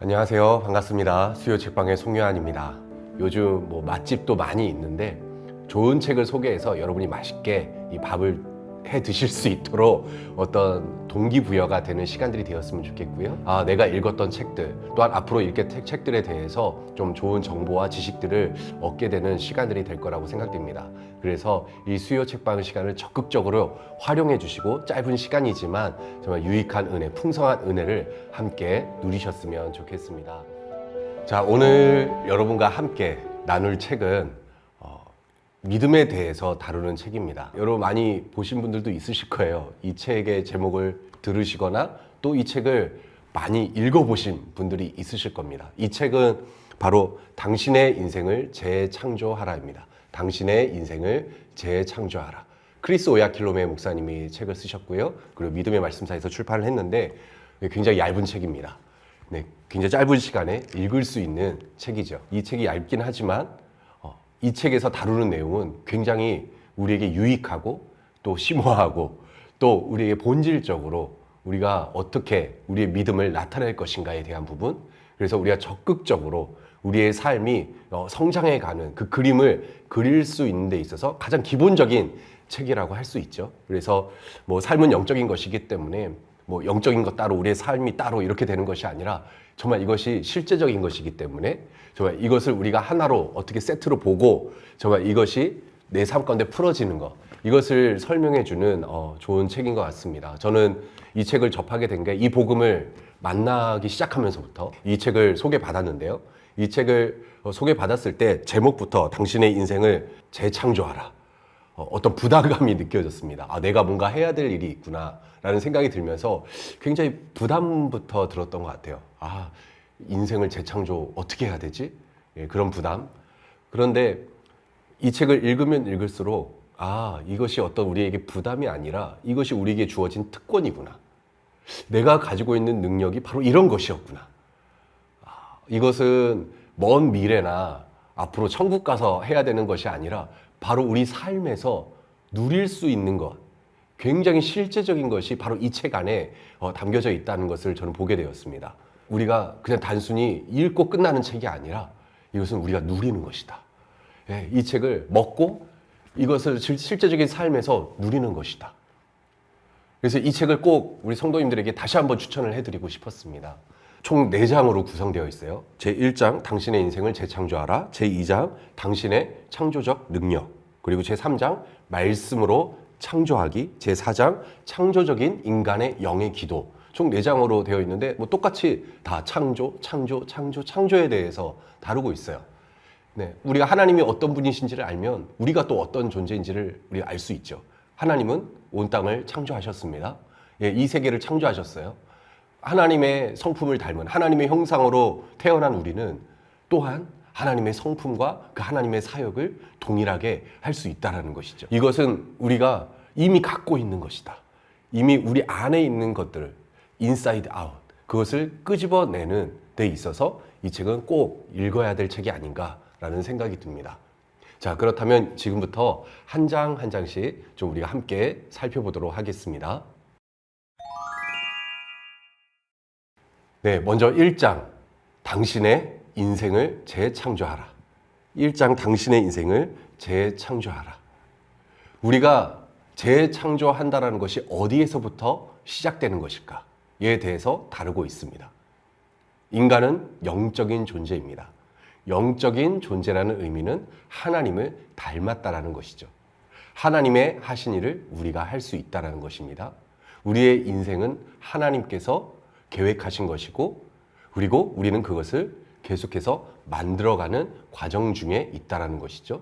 안녕하세요. 반갑습니다. 수요 책방의 송유한입니다. 요즘 맛집도 많이 있는데 좋은 책을 소개해서 여러분이 맛있게 이 밥을 해 드실 수 있도록 어떤 동기부여가 되는 시간들이 되었으면 좋겠고요. 내가 읽었던 책들, 또한 앞으로 읽게 책들에 대해서 좀 좋은 정보와 지식들을 얻게 되는 시간들이 될 거라고 생각됩니다. 그래서 이 수요 책방 시간을 적극적으로 활용해 주시고 짧은 시간이지만 정말 유익한 은혜, 풍성한 은혜를 함께 누리셨으면 좋겠습니다. 자, 오늘 여러분과 함께 나눌 책은 믿음에 대해서 다루는 책입니다. 여러분 많이 보신 분들도 있으실 거예요. 이 책의 제목을 들으시거나 또 이 책을 많이 읽어보신 분들이 있으실 겁니다. 이 책은 바로 당신의 인생을 재창조하라입니다. 당신의 인생을 재창조하라. 크리스 오야킬로메 목사님이 책을 쓰셨고요. 그리고 믿음의 말씀사에서 출판을 했는데 굉장히 얇은 책입니다. 네, 굉장히 짧은 시간에 읽을 수 있는 책이죠. 이 책이 얇긴 하지만 이 책에서 다루는 내용은 굉장히 우리에게 유익하고 또 심오하고 또 우리에게 본질적으로 우리가 어떻게 우리의 믿음을 나타낼 것인가에 대한 부분, 그래서 우리가 적극적으로 우리의 삶이 성장해가는 그 그림을 그릴 수 있는 데 있어서 가장 기본적인 책이라고 할 수 있죠. 그래서 삶은 영적인 것이기 때문에 영적인 것 따로 우리의 삶이 따로 이렇게 되는 것이 아니라 정말 이것이 실제적인 것이기 때문에 정말 이것을 우리가 하나로 어떻게 세트로 보고 정말 이것이 내 삶 가운데 풀어지는 것, 이것을 설명해 주는 좋은 책인 것 같습니다. 저는 이 책을 접하게 된 게 이 복음을 만나기 시작하면서부터 이 책을 소개받았는데요. 이 책을 소개받았을 때 제목부터 당신의 인생을 재창조하라. 어떤 부담감이 느껴졌습니다. 내가 뭔가 해야 될 일이 있구나 라는 생각이 들면서 굉장히 부담부터 들었던 것 같아요. 인생을 재창조 어떻게 해야 되지? 그런 부담. 그런데 이 책을 읽으면 읽을수록 이것이 어떤 우리에게 부담이 아니라 이것이 우리에게 주어진 특권이구나. 내가 가지고 있는 능력이 바로 이런 것이었구나. 이것은 먼 미래나 앞으로 천국 가서 해야 되는 것이 아니라 바로 우리 삶에서 누릴 수 있는 것, 굉장히 실제적인 것이 바로 이 책 안에 담겨져 있다는 것을 저는 보게 되었습니다. 우리가 그냥 단순히 읽고 끝나는 책이 아니라 이것은 우리가 누리는 것이다. 이 책을 먹고 이것을 실제적인 삶에서 누리는 것이다. 그래서 이 책을 꼭 우리 성도님들에게 다시 한번 추천을 해드리고 싶었습니다. 총 4장으로 구성되어 있어요. 제1장 당신의 인생을 재창조하라, 제2장 당신의 창조적 능력, 그리고 제3장 말씀으로 창조하기, 제4장 창조적인 인간의 영의 기도, 총 4장으로 되어 있는데 똑같이 다 창조에 대해서 다루고 있어요. 네, 우리가 하나님이 어떤 분이신지를 알면 우리가 또 어떤 존재인지를 우리가 알 수 있죠. 하나님은 온 땅을 창조하셨습니다. 이 세계를 창조하셨어요. 하나님의 성품을 닮은 하나님의 형상으로 태어난 우리는 또한 하나님의 성품과 그 하나님의 사역을 동일하게 할 수 있다는 것이죠. 이것은 우리가 이미 갖고 있는 것이다. 이미 우리 안에 있는 것들을 인사이드 아웃, 그것을 끄집어내는 데 있어서 이 책은 꼭 읽어야 될 책이 아닌가라는 생각이 듭니다. 자, 그렇다면 지금부터 한 장 한 장씩 좀 우리가 함께 살펴보도록 하겠습니다. 네, 먼저 1장, 당신의 인생을 재창조하라. 1장, 당신의 인생을 재창조하라. 우리가 재창조한다는 것이 어디에서부터 시작되는 것일까에 대해서 다루고 있습니다. 인간은 영적인 존재입니다. 영적인 존재라는 의미는 하나님을 닮았다라는 것이죠. 하나님의 하신 일을 우리가 할 수 있다는 것입니다. 우리의 인생은 하나님께서 계획하신 것이고, 그리고 우리는 그것을 계속해서 만들어가는 과정 중에 있다는 것이죠.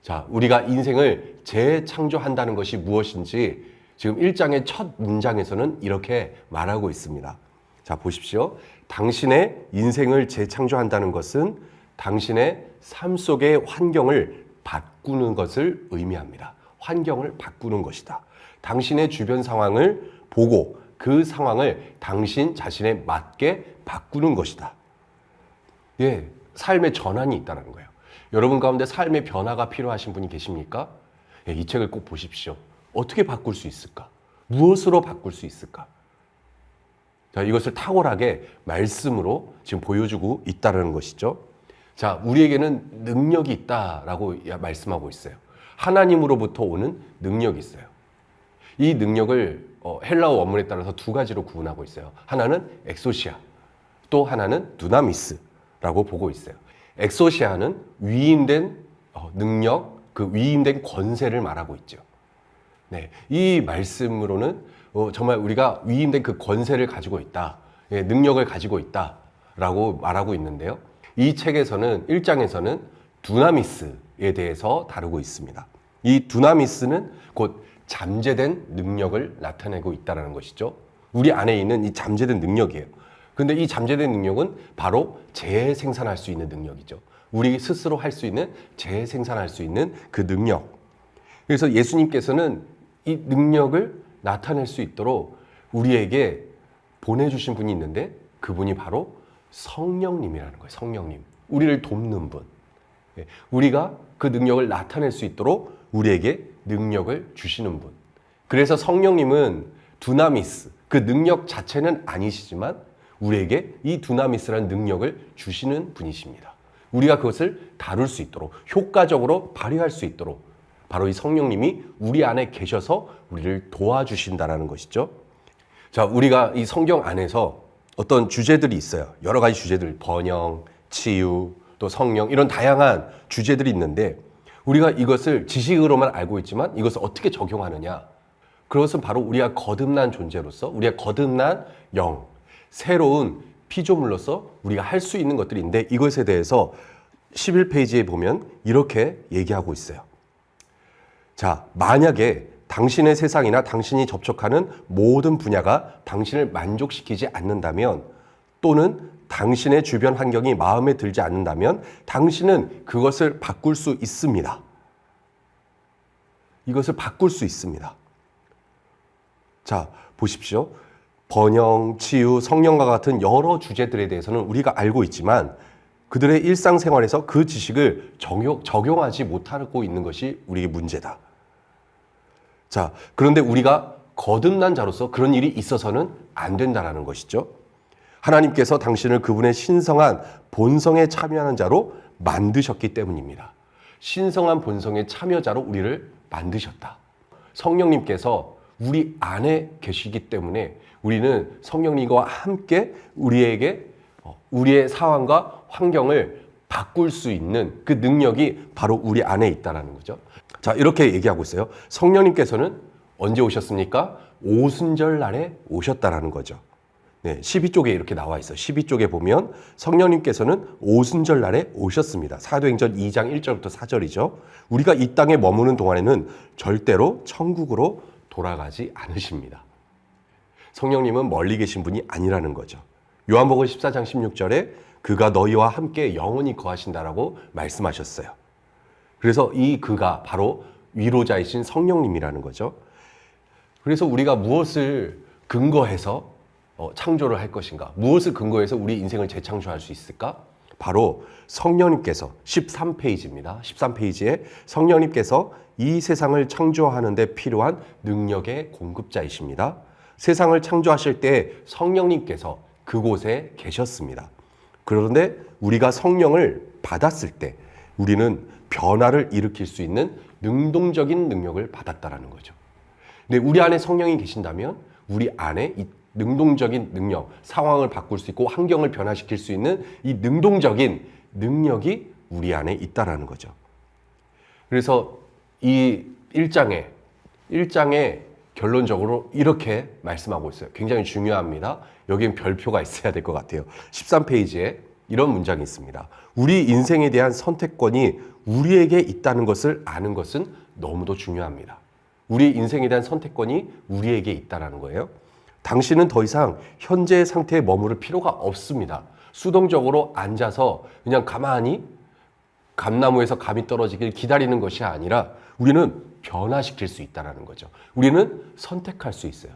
자, 우리가 인생을 재창조한다는 것이 무엇인지 지금 1장의 첫 문장에서는 이렇게 말하고 있습니다. 자, 보십시오. 당신의 인생을 재창조한다는 것은 당신의 삶 속의 환경을 바꾸는 것을 의미합니다. 환경을 바꾸는 것이다. 당신의 주변 상황을 보고 그 상황을 당신 자신에 맞게 바꾸는 것이다. 삶의 전환이 있다는 거예요. 여러분 가운데 삶의 변화가 필요하신 분이 계십니까? 이 책을 꼭 보십시오. 어떻게 바꿀 수 있을까? 무엇으로 바꿀 수 있을까? 자, 이것을 탁월하게 말씀으로 지금 보여주고 있다는 것이죠. 자, 우리에게는 능력이 있다라고 말씀하고 있어요. 하나님으로부터 오는 능력이 있어요. 이 능력을 헬라어 원문에 따라서 두 가지로 구분하고 있어요. 하나는 엑소시아, 또 하나는 두나미스라고 보고 있어요. 엑소시아는 위임된 능력, 그 위임된 권세를 말하고 있죠. 네, 이 말씀으로는 정말 우리가 위임된 그 권세를 가지고 있다, 능력을 가지고 있다라고 말하고 있는데요. 이 책에서는 1장에서는 두나미스에 대해서 다루고 있습니다. 이 두나미스는 곧 잠재된 능력을 나타내고 있다는 것이죠. 우리 안에 있는 이 잠재된 능력이에요. 근데 이 잠재된 능력은 바로 재생산할 수 있는 능력이죠. 우리 스스로 할 수 있는 재생산할 수 있는 그 능력. 그래서 예수님께서는 이 능력을 나타낼 수 있도록 우리에게 보내주신 분이 있는데 그분이 바로 성령님이라는 거예요. 성령님. 우리를 돕는 분. 우리가 그 능력을 나타낼 수 있도록 우리에게 능력을 주시는 분. 그래서 성령님은 두나미스, 그 능력 자체는 아니시지만 우리에게 이 두나미스라는 능력을 주시는 분이십니다. 우리가 그것을 다룰 수 있도록, 효과적으로 발휘할 수 있도록 바로 이 성령님이 우리 안에 계셔서 우리를 도와주신다는 것이죠. 자, 우리가 이 성경 안에서 어떤 주제들이 있어요. 여러 가지 주제들, 번영, 치유, 또 성령, 이런 다양한 주제들이 있는데 우리가 이것을 지식으로만 알고 있지만 이것을 어떻게 적용하느냐? 그것은 바로 우리가 거듭난 존재로서, 우리가 거듭난 영, 새로운 피조물로서 우리가 할 수 있는 것들인데 이것에 대해서 11페이지에 보면 이렇게 얘기하고 있어요. 자, 만약에 당신의 세상이나 당신이 접촉하는 모든 분야가 당신을 만족시키지 않는다면 또는 당신의 주변 환경이 마음에 들지 않는다면 당신은 그것을 바꿀 수 있습니다. 이것을 바꿀 수 있습니다. 자, 보십시오. 번영, 치유, 성령과 같은 여러 주제들에 대해서는 우리가 알고 있지만 그들의 일상생활에서 그 지식을 적용하지 못하고 있는 것이 우리의 문제다. 자, 그런데 우리가 거듭난 자로서 그런 일이 있어서는 안 된다는 것이죠. 하나님께서 당신을 그분의 신성한 본성에 참여하는 자로 만드셨기 때문입니다. 신성한 본성의 참여자로 우리를 만드셨다. 성령님께서 우리 안에 계시기 때문에 우리는 성령님과 함께 우리에게 우리의 상황과 환경을 바꿀 수 있는 그 능력이 바로 우리 안에 있다는 거죠. 자, 이렇게 얘기하고 있어요. 성령님께서는 언제 오셨습니까? 오순절 날에 오셨다라는 거죠. 네, 12쪽에 이렇게 나와 있어요. 12쪽에 보면 성령님께서는 오순절 날에 오셨습니다. 사도행전 2장 1절부터 4절이죠. 우리가 이 땅에 머무는 동안에는 절대로 천국으로 돌아가지 않으십니다. 성령님은 멀리 계신 분이 아니라는 거죠. 요한복음 14장 16절에 그가 너희와 함께 영원히 거하신다라고 말씀하셨어요. 그래서 이 그가 바로 위로자이신 성령님이라는 거죠. 그래서 우리가 무엇을 근거해서 창조를 할 것인가? 무엇을 근거해서 우리 인생을 재창조할 수 있을까? 바로 성령님께서 13페이지입니다. 13페이지에 성령님께서 이 세상을 창조하는 데 필요한 능력의 공급자이십니다. 세상을 창조하실 때 성령님께서 그곳에 계셨습니다. 그런데 우리가 성령을 받았을 때 우리는 변화를 일으킬 수 있는 능동적인 능력을 받았다라는 거죠. 근데 우리 안에 성령이 계신다면 우리 안에 이 능동적인 능력, 상황을 바꿀 수 있고 환경을 변화시킬 수 있는 이 능동적인 능력이 우리 안에 있다라는 거죠. 그래서 이 1장에 결론적으로 이렇게 말씀하고 있어요. 굉장히 중요합니다. 여기엔 별표가 있어야 될 것 같아요. 13페이지에 이런 문장이 있습니다. 우리 인생에 대한 선택권이 우리에게 있다는 것을 아는 것은 너무도 중요합니다. 우리 인생에 대한 선택권이 우리에게 있다는 거예요. 당신은 더 이상 현재의 상태에 머무를 필요가 없습니다. 수동적으로 앉아서 그냥 가만히 감나무에서 감이 떨어지길 기다리는 것이 아니라 우리는 변화시킬 수 있다는 거죠. 우리는 선택할 수 있어요.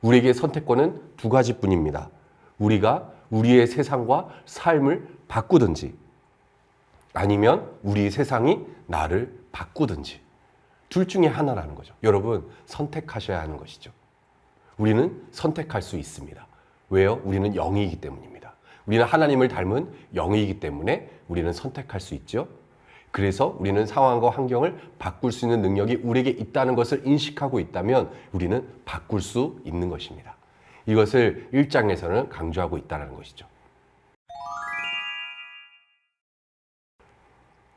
우리에게 선택권은 두 가지뿐입니다. 우리가 우리의 세상과 삶을 바꾸든지 아니면 우리 세상이 나를 바꾸든지 둘 중에 하나라는 거죠. 여러분 선택하셔야 하는 것이죠. 우리는 선택할 수 있습니다. 왜요? 우리는 영이기 때문입니다. 우리는 하나님을 닮은 영이기 때문에 우리는 선택할 수 있죠. 그래서 우리는 상황과 환경을 바꿀 수 있는 능력이 우리에게 있다는 것을 인식하고 있다면 우리는 바꿀 수 있는 것입니다. 이것을 1장에서는 강조하고 있다는 것이죠.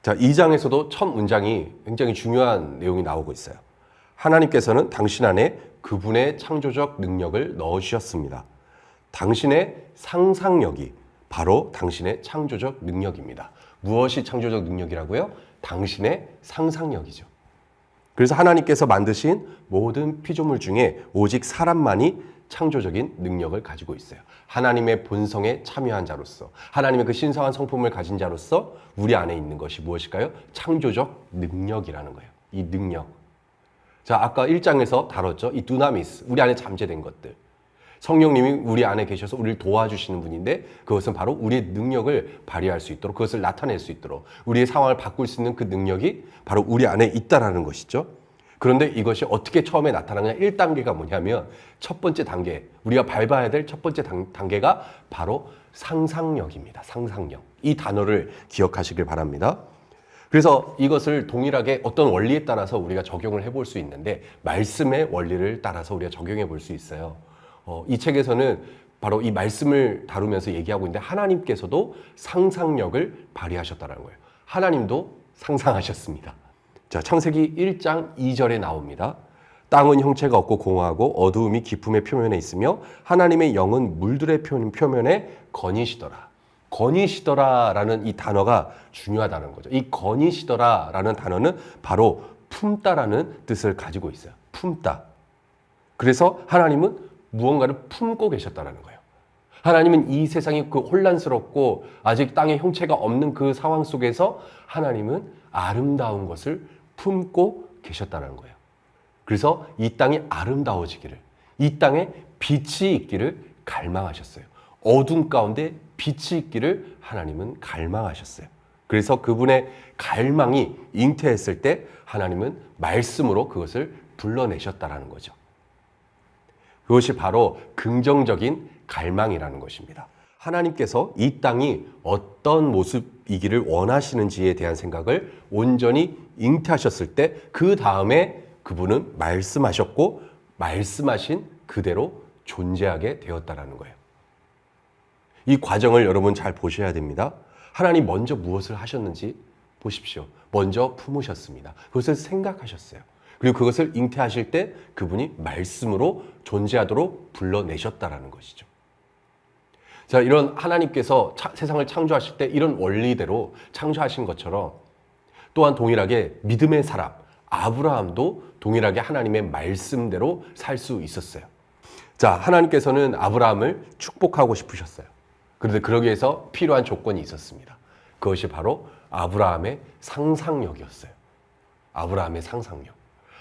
자, 2장에서도 첫 문장이 굉장히 중요한 내용이 나오고 있어요. 하나님께서는 당신 안에 그분의 창조적 능력을 넣으셨습니다. 당신의 상상력이 바로 당신의 창조적 능력입니다. 무엇이 창조적 능력이라고요? 당신의 상상력이죠. 그래서 하나님께서 만드신 모든 피조물 중에 오직 사람만이 창조적인 능력을 가지고 있어요. 하나님의 본성에 참여한 자로서, 하나님의 그 신성한 성품을 가진 자로서 우리 안에 있는 것이 무엇일까요? 창조적 능력이라는 거예요. 이 능력. 자, 아까 1장에서 다뤘죠. 이 두나미스, 우리 안에 잠재된 것들. 성령님이 우리 안에 계셔서 우리를 도와주시는 분인데 그것은 바로 우리의 능력을 발휘할 수 있도록, 그것을 나타낼 수 있도록 우리의 상황을 바꿀 수 있는 그 능력이 바로 우리 안에 있다라는 것이죠. 그런데 이것이 어떻게 처음에 나타나느냐, 1단계가 뭐냐면 첫 번째 단계, 우리가 밟아야 될 첫 번째 단계가 바로 상상력입니다. 상상력. 이 단어를 기억하시길 바랍니다. 그래서 이것을 동일하게 어떤 원리에 따라서 우리가 적용을 해볼 수 있는데 말씀의 원리를 따라서 우리가 적용해 볼 수 있어요. 이 책에서는 바로 이 말씀을 다루면서 얘기하고 있는데 하나님께서도 상상력을 발휘하셨다는 거예요. 하나님도 상상하셨습니다. 자, 창세기 1장 2절에 나옵니다. 땅은 형체가 없고 공허하고 어두움이 깊음의 표면에 있으며 하나님의 영은 물들의 표면에 거니시더라. 거니시더라라는 이 단어가 중요하다는 거죠. 이 거니시더라라는 단어는 바로 품다라는 뜻을 가지고 있어요. 품다. 그래서 하나님은 무언가를 품고 계셨다는 거예요. 하나님은 이 세상이 그 혼란스럽고 아직 땅에 형체가 없는 그 상황 속에서 하나님은 아름다운 것을 품고 계셨다는 거예요. 그래서 이 땅이 아름다워지기를, 이 땅에 빛이 있기를 갈망하셨어요. 어둠 가운데 빛이 있기를 하나님은 갈망하셨어요. 그래서 그분의 갈망이 잉태했을 때 하나님은 말씀으로 그것을 불러내셨다라는 거죠. 그것이 바로 긍정적인 갈망이라는 것입니다. 하나님께서 이 땅이 어떤 모습이기를 원하시는지에 대한 생각을 온전히 잉태하셨을 때 그 다음에 그분은 말씀하셨고 말씀하신 그대로 존재하게 되었다라는 거예요. 이 과정을 여러분 잘 보셔야 됩니다. 하나님 먼저 무엇을 하셨는지 보십시오. 먼저 품으셨습니다. 그것을 생각하셨어요. 그리고 그것을 잉태하실 때 그분이 말씀으로 존재하도록 불러내셨다라는 것이죠. 자, 이런 하나님께서 세상을 창조하실 때 이런 원리대로 창조하신 것처럼 또한 동일하게 믿음의 사람 아브라함도 동일하게 하나님의 말씀대로 살 수 있었어요. 자, 하나님께서는 아브라함을 축복하고 싶으셨어요. 그런데 그러기 위해서 필요한 조건이 있었습니다. 그것이 바로 아브라함의 상상력이었어요. 아브라함의 상상력.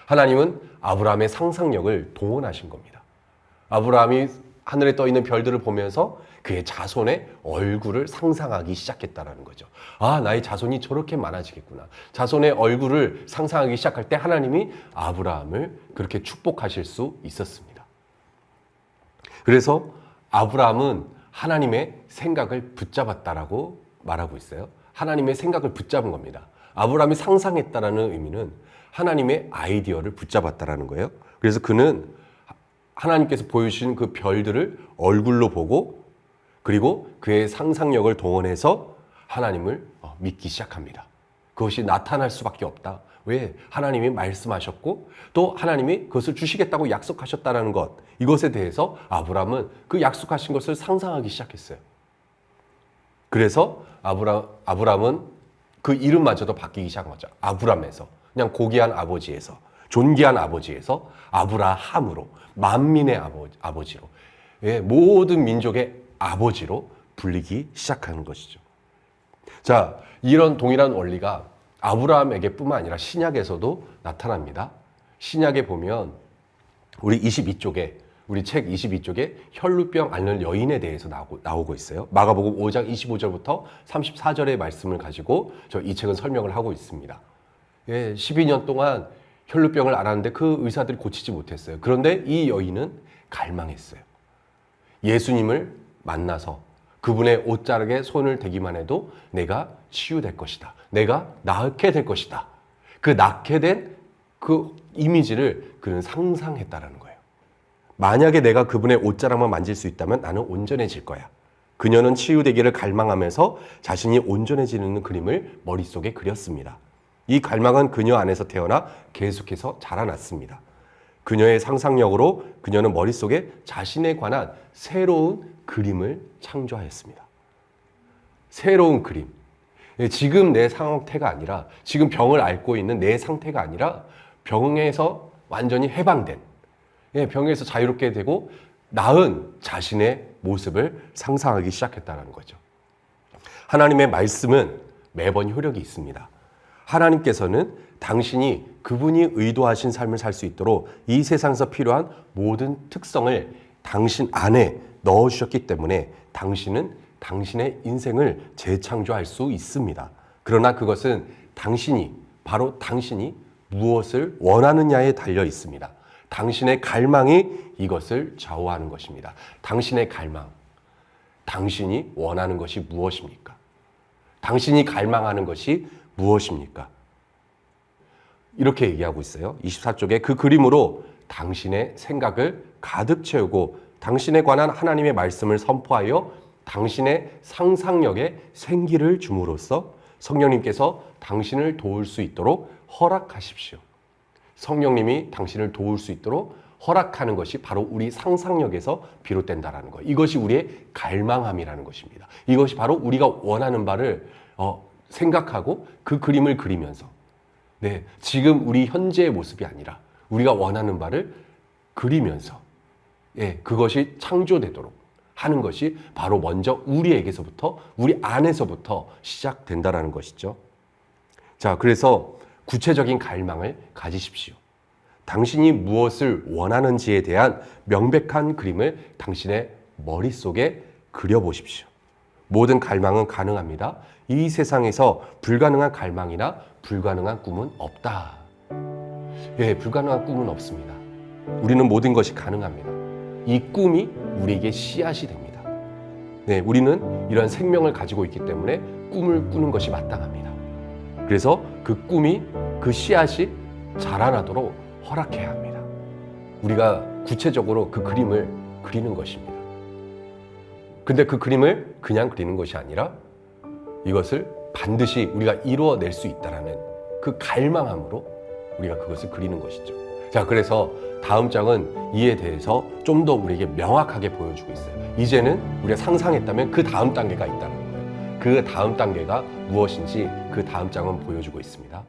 하나님은 아브라함의 상상력을 동원하신 겁니다. 아브라함이 하늘에 떠 있는 별들을 보면서 그의 자손의 얼굴을 상상하기 시작했다는 거죠. 아, 나의 자손이 저렇게 많아지겠구나. 자손의 얼굴을 상상하기 시작할 때 하나님이 아브라함을 그렇게 축복하실 수 있었습니다. 그래서 아브라함은 하나님의 생각을 붙잡았다라고 말하고 있어요. 하나님의 생각을 붙잡은 겁니다. 아브라함이 상상했다라는 의미는 하나님의 아이디어를 붙잡았다라는 거예요. 그래서 그는 하나님께서 보여주신 그 별들을 얼굴로 보고 그리고 그의 상상력을 동원해서 하나님을 믿기 시작합니다. 그것이 나타날 수밖에 없다. 왜? 하나님이 말씀하셨고 또 하나님이 그것을 주시겠다고 약속하셨다는 것, 이것에 대해서 아브라함은 그 약속하신 것을 상상하기 시작했어요. 그래서 아브라함은 그 이름마저도 바뀌기 시작한 거죠. 아브람에서, 그냥 고귀한 아버지에서, 존귀한 아버지에서 아브라함으로, 만민의 아버지로, 모든 민족의 아버지로 불리기 시작하는 것이죠. 자, 이런 동일한 원리가 아브라함에게 뿐만 아니라 신약에서도 나타납니다. 신약에 보면 우리 22쪽에, 우리 책 22쪽에 혈루병 앓는 여인에 대해서 나오고 있어요. 마가복음 5장 25절부터 34절의 말씀을 가지고 이 책은 설명을 하고 있습니다. 12년 동안 혈루병을 앓았는데 그 의사들이 고치지 못했어요. 그런데 이 여인은 갈망했어요. 예수님을 만나서 그분의 옷자락에 손을 대기만 해도 내가 치유될 것이다. 내가 낫게 될 것이다. 그 낫게 된 그 이미지를 그는 상상했다라는 거예요. 만약에 내가 그분의 옷자락만 만질 수 있다면 나는 온전해질 거야. 그녀는 치유되기를 갈망하면서 자신이 온전해지는 그림을 머릿속에 그렸습니다. 이 갈망은 그녀 안에서 태어나 계속해서 자라났습니다. 그녀의 상상력으로 그녀는 머릿속에 자신에 관한 새로운 그림을 창조하였습니다. 새로운 그림. 지금 내 상태가 아니라, 지금 병을 앓고 있는 내 상태가 아니라 병에서 완전히 해방된, 병에서 자유롭게 되고 나은 자신의 모습을 상상하기 시작했다는 거죠. 하나님의 말씀은 매번 효력이 있습니다. 하나님께서는 당신이 그분이 의도하신 삶을 살 수 있도록 이 세상에서 필요한 모든 특성을 당신 안에 넣어주셨기 때문에 당신은 당신의 인생을 재창조할 수 있습니다. 그러나 그것은 바로 당신이 무엇을 원하느냐에 달려 있습니다. 당신의 갈망이 이것을 좌우하는 것입니다. 당신의 갈망, 당신이 원하는 것이 무엇입니까? 당신이 갈망하는 것이 무엇입니까? 이렇게 얘기하고 있어요. 24쪽에 그 그림으로 당신의 생각을 가득 채우고 당신에 관한 하나님의 말씀을 선포하여 당신의 상상력에 생기를 줌으로써 성령님께서 당신을 도울 수 있도록 허락하십시오. 성령님이 당신을 도울 수 있도록 허락하는 것이 바로 우리 상상력에서 비롯된다는 것. 이것이 우리의 갈망함이라는 것입니다. 이것이 바로 우리가 원하는 바를 생각하고 그 그림을 그리면서 지금 우리 현재의 모습이 아니라 우리가 원하는 바를 그리면서 그것이 창조되도록 하는 것이 바로 먼저 우리에게서부터, 우리 안에서부터 시작된다라는 것이죠. 자, 그래서 구체적인 갈망을 가지십시오. 당신이 무엇을 원하는지에 대한 명백한 그림을 당신의 머릿속에 그려보십시오. 모든 갈망은 가능합니다. 이 세상에서 불가능한 갈망이나 불가능한 꿈은 없다. 불가능한 꿈은 없습니다. 우리는 모든 것이 가능합니다. 이 꿈이 우리에게 씨앗이 됩니다. 우리는 이런 생명을 가지고 있기 때문에 꿈을 꾸는 것이 마땅합니다. 그래서 그 꿈이, 그 씨앗이 자라나도록 허락해야 합니다. 우리가 구체적으로 그 그림을 그리는 것입니다. 근데 그 그림을 그냥 그리는 것이 아니라 이것을 반드시 우리가 이루어낼 수 있다는 그 갈망함으로 우리가 그것을 그리는 것이죠. 자, 그래서 다음 장은 이에 대해서 좀 더 우리에게 명확하게 보여주고 있어요. 이제는 우리가 상상했다면 그 다음 단계가 있다는 거예요. 그 다음 단계가 무엇인지 그 다음 장은 보여주고 있습니다.